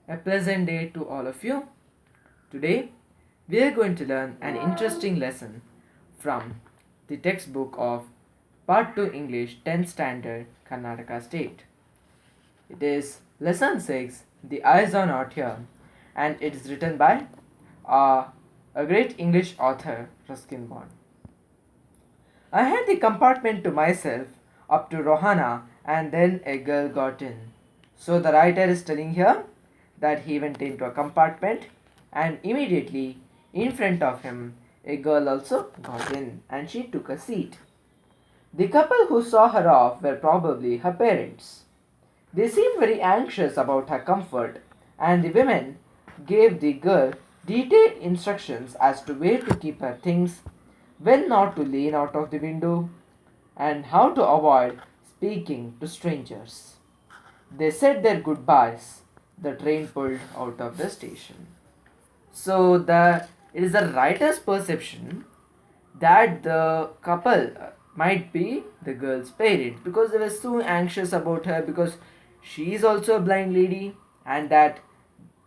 A pleasant day to all of you. Today, we are going to learn an interesting lesson from the textbook of Part 2 English 10th Standard Karnataka State. It is Lesson 6, The Eyes Are Not Here, and it is written by uh, a great English author, Ruskin Bond. I had the compartment to myself up to Rohana, and then a girl got in. So the writer is telling here that he went into a compartment and immediately in front of him a girl also got in and she took a seat. The couple who saw her off were probably her parents. They seemed very anxious about her comfort, and the women gave the girl detailed instructions as to where to keep her things, when not to lean out of the window, and how to avoid speaking to strangers. They said their goodbyes. The train pulled out of the station. So it is the writer's perception that the couple might be the girl's parents because they were so anxious about her because she is also a blind lady and that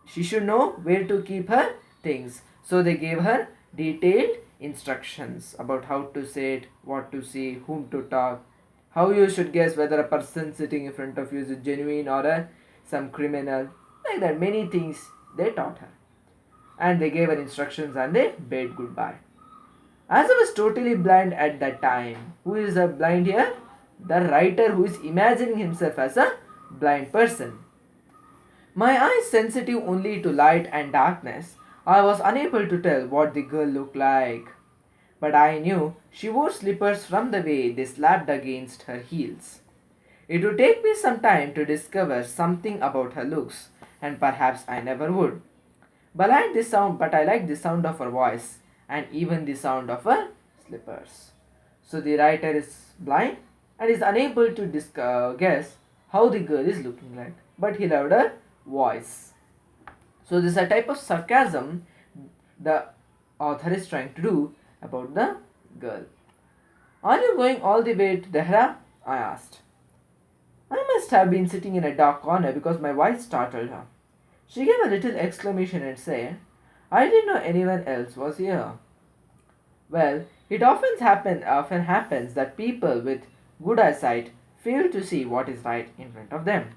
she should know where to keep her things. So they gave her detailed instructions about how to sit, what to say, whom to talk, how you should guess whether a person sitting in front of you is a genuine or some criminal. Like that, many things they taught her. And they gave her instructions and they bade goodbye. As I was totally blind at that time, who is a blind here? The writer who is imagining himself as a blind person. My eyes sensitive only to light and darkness, I was unable to tell what the girl looked like. But I knew she wore slippers from the way they slapped against her heels. It would take me some time to discover something about her looks, and perhaps I never would. But I like the sound of her voice and even the sound of her slippers. So the writer is blind and is unable to guess how the girl is looking like, but he loved her voice. So this is a type of sarcasm the author is trying to do about the girl. Are you going all the way to Dehra? I asked. I must have been sitting in a dark corner because my voice startled her. She gave a little exclamation and said, I didn't know anyone else was here. Well, it often happens that people with good eyesight fail to see what is right in front of them.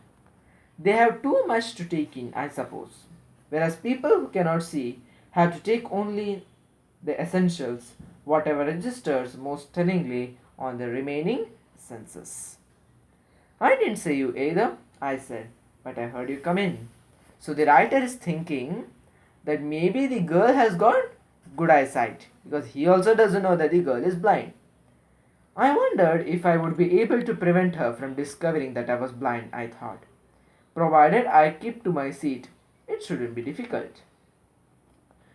They have too much to take in, I suppose, whereas people who cannot see have to take only the essentials, whatever registers most tellingly on the remaining senses. I didn't say you either, I said, but I heard you come in. So the writer is thinking that maybe the girl has got good eyesight because he also doesn't know that the girl is blind. I wondered if I would be able to prevent her from discovering that I was blind, I thought. Provided I keep to my seat, it shouldn't be difficult.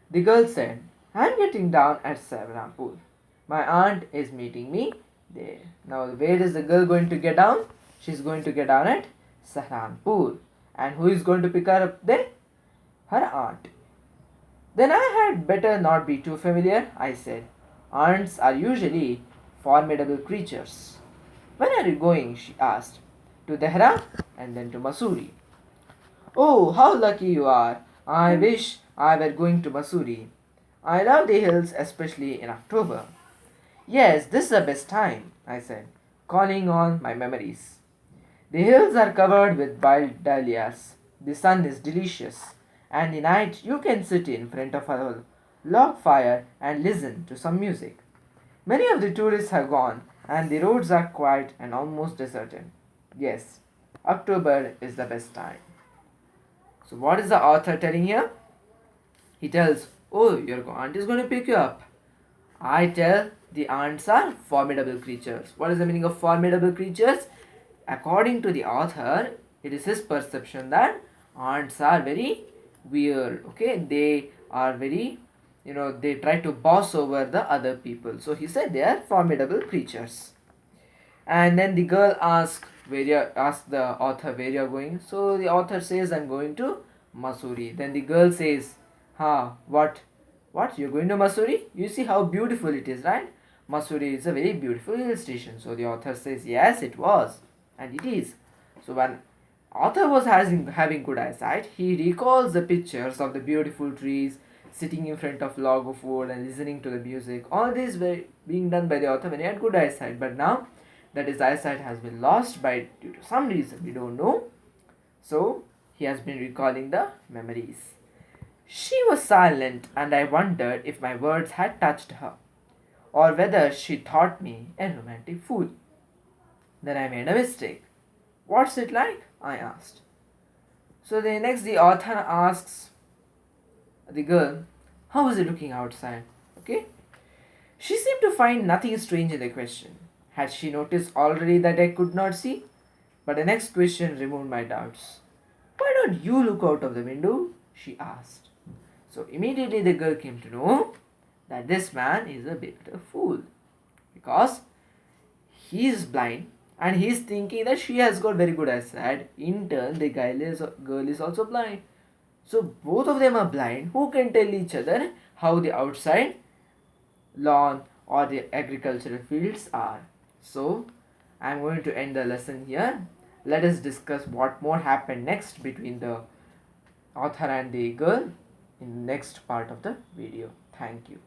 The girl said, I'm getting down at Savrampur. My aunt is meeting me there. Now, where is the girl going to get down? She's going to get down at Sahranpur. And who is going to pick her up there? Her aunt. Then I had better not be too familiar, I said. Aunts are usually formidable creatures. When are you going? She asked. To Dehra and then to Masuri. Oh, how lucky you are. I wish I were going to Masuri. I love the hills, especially in October. Yes, this is the best time, I said, calling on my memories. The hills are covered with wild dahlias. The sun is delicious, and at night you can sit in front of a log fire and listen to some music. Many of the tourists have gone, and the roads are quiet and almost deserted. Yes, October is the best time. So, what is the author telling here? He tells, oh, your aunt is going to pick you up. I tell the ants are formidable creatures. What is the meaning of formidable creatures? According to the author, it is his perception that ants are very weird. Okay, they are very, they try to boss over the other people. So he said they are formidable creatures. And then the girl asks the author where you're going. So the author says, I'm going to Masuri. Then the girl says, what? What? You're going to Masuri? You see how beautiful it is, right? Masuri is a very beautiful hill station. So the author says, yes, it was. And it is. So when Author was having good eyesight. He recalls the pictures of the beautiful trees sitting in front of log of wood and listening to the music. All this were being done by the author when he had good eyesight, but now that his eyesight has been lost by due to some reason we don't know. So he has been recalling the memories. She was silent, and I wondered if my words had touched her, or whether she thought me a romantic fool. Then I made a mistake. What's it like? I asked. So the author asks the girl, how is it looking outside? Okay? She seemed to find nothing strange in the question. Had she noticed already that I could not see? But the next question removed my doubts. Why don't you look out of the window? She asked. So immediately the girl came to know that this man is a bit of a fool, because he is blind and he is thinking that she has got very good eyesight. In turn, the girl is also blind. So both of them are blind. Who can tell each other how the outside lawn or the agricultural fields are? So I'm going to end the lesson here. Let us discuss what more happened next between the author and the girl in the next part of the video. Thank you.